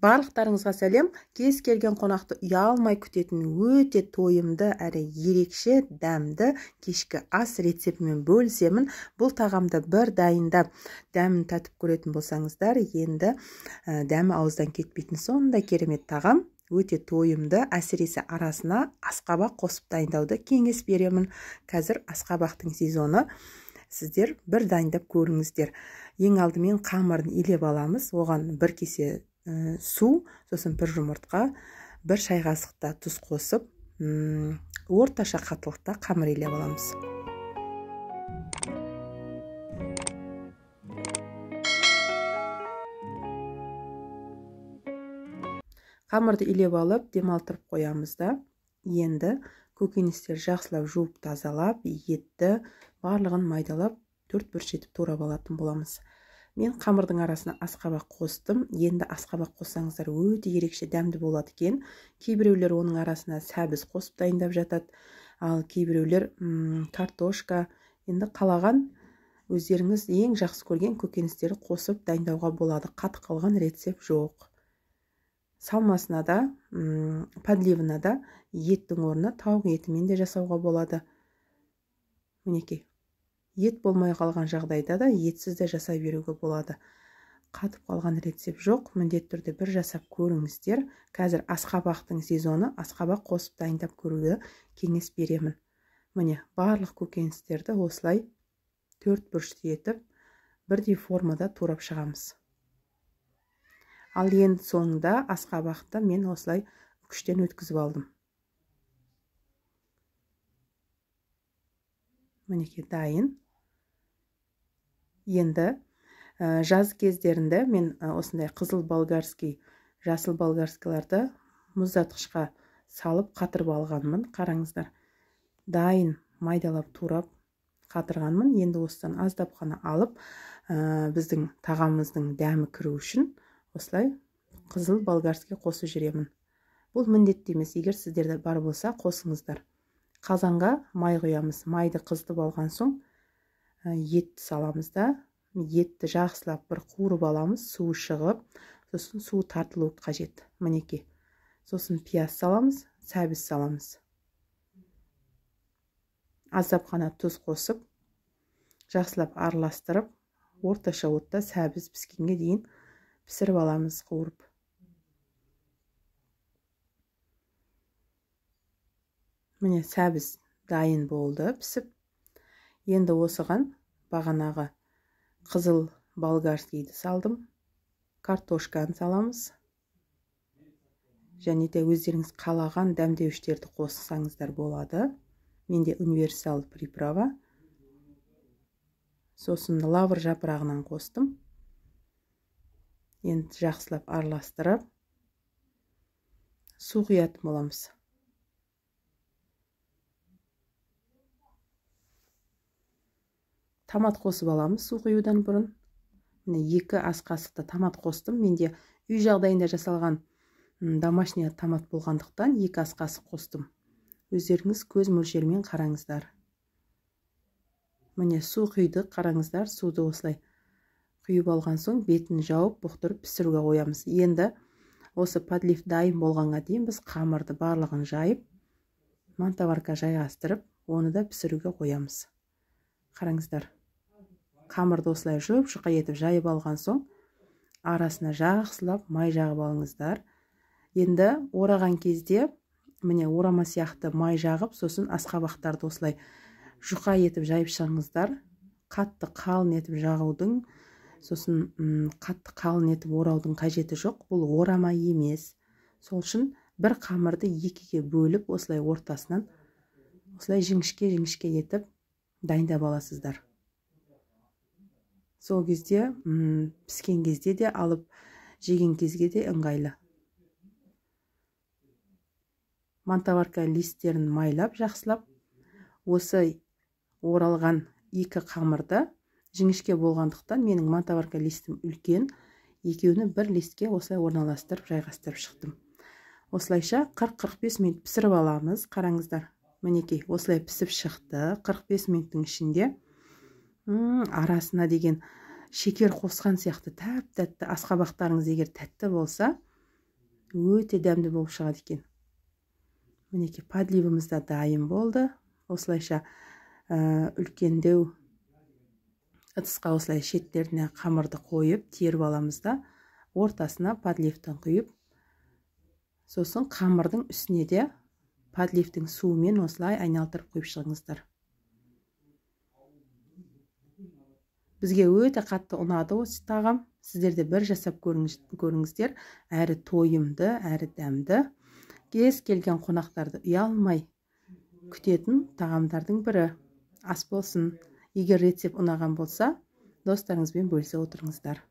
Барлықтарыңызға сәлем. Кез келген қонақты ұялмай күтетін өте тойымды әрі ерекше дәмді кешкі ас рецептімен бөлісемін. Бұл тағамды бір дайындап дәмін татып көретін болсаңыздар, енді дәмі ауыздан кетпейтін сондай керемет тағам. Өте тойымды, әсіресе арасына асқабақ қосып дайындауды кеңес беремін. Қазір асқабақтың сезоны. Сіздер бір дайындап көріңіздер. Ең алдымен қамырын илеп аламыз. Оған бір кесе су, сосын бір жұмыртқа, бір шай қасықта тұз қосып, орташа қатылықта қамыр илеп аламыз. Қамырды илеп алып, демалтырып қоямыз да, енді көкөністер жақсылап жуып тазалап, етті барлығын майдалап, 4-1 етіп турап алатын боламыз. Мен қамырдың арасына асқабақ қостым. Енді асқабақ қоссаңыздар өте ерекше дәмді болады екен. Кейбіреулер оның арасына сәбіз қосып дайындап жатады, ал кейбіреулер картошка. Енді қалаған өздеріңіз ең жақсы көрген көкөністері қосып дайындауға болады. Қатып қалған рецепт жоқ. Салмасына да, подливына да еттің орнына тауық етімен де жасауға болады. Мінекей. Ет болмай қалған жағдайда да етсіз де жасай беруге болады. Қатып қалған рецепт жоқ, міндетті түрде бір жасап көріңіздер. Қазір асқабақтың сезоны, асқабақ қосып дайындап көруді кеңес беремін. Міне, барлық көкөністерді осылай 4-1 етіп, бірдей формада турап шығамыз. Ал енді соңында асқабақты мен осылай күштен өткізіп алдым. Мінекей дайын. Енді жаз кездерінде мен осындай қызыл болгарский, жасыл болгарскиларды мұздатқышқа салып қатырып алғанмын. Қараңыздар. Дайын майдалап турап қатырғанмын. Енді осыдан аздап қана алып, біздің тағамымыздың дәмі кіру үшін осылай қызыл болгарский қосып жүремін. Бұл міндетті емес, егер сіздерде бар болса қосыңыздар. Қазанға май құямыз. Майды қыздырып алған соң етті саламыз да, етті жақсылап бір қуырып аламыз, суы шығып, сосын су тартылуы қажет. Мінекей. Сосын пияз саламыз, сәбіз саламыз. Аздап қана тұз қосып, жақсылап араластырып, орташа отта сәбіз піскенге дейін пісіріп аламыз, қуырып. Міне сәбіз дайын болды, пісіп. Енді осыған бағанағы қызыл болгарскийді салдым. Картошканы саламыз. Және де өздеріңіз қалаған дәмдеуіштерді қоссаңыздар болады. Менде универсал приправа. Сосын лавр жапырағынан қостым. Енді жақсылап араластырып, су құятын боламыз. Томат қосып аламыз су құюдан бұрын. Міне 2 ас қасықта томат қостым. Менде үй жағдайында жасалған домашний томат болғандықтан 2 ас қасық қостым. Өздеріңіз көз мөлшермен қараңыздар. Міне су құйды, қараңыздар. Суды осылай құйып алған соң бетін жауып, бұқтырып пісіруге қоямыз. Енді осы подлив дайын болғанға дейін біз қамырды барлығын жайып, мантоварка жайғастырып, оны да пісіруге қоямыз. Қараңыздар. Қамырды осылай жұп-жұқа етіп жайып алған соң, арасына жақсылап май жағып алыңыздар. Енді ораған кезде, міне орама сияқты май жағып, сосын асқабақтарды осылай жұқа етіп жайып шығыңыздар. Қатты қалың етіп жағудың, сосын қатты қалың етіп ораудың қажеті жоқ. Бұл орама емес. Сол үшін бір қамырды 2-ге бөліп, осылай ортасынан осылай жіңішке етіп дайындап аласыздар. Сол кезде, піскен кезде де алып, жеген кезге де ыңғайлы. Мантоварка листтерін майлап, жақсылап, осы оралған 2 қамырды жіңішке болғандықтан менің мантоварка листім үлкен, екеуіні бір листке осылай орналастырып, жайғастырып шықтым. Осылайша 40-45 минут пісіріп аламыз. Қараңыздар. Мінекей, осылай пісіп шықты. 45 минуттың ішінде арасына деген шекер қосқан сияқты тәп-тәтті асқабақтарыңыз егер тәтті болса, өте дәмді болып шығады екен. Мінекей подливіміз да дайын болды. Осылайша үлкендеу ыдысқа осылай шеттеріне қамырды қойып теріп аламыз да ортасына подливтен құйып, сосын қамырдың үстіне де подливтің суымен осылай айналдырып құйып шығыңыздар. Бізге өте қатты ұнады осы тағам. Сіздер де бір жасап көріңіздер. Әрі тойымды, әрі дәмді. Кез келген қонақтарды ұялмай күтетін тағамдардың бірі. Ас болсын. Егер рецепт ұнаған болса, достарыңызбен бөлісе отырыңыздар.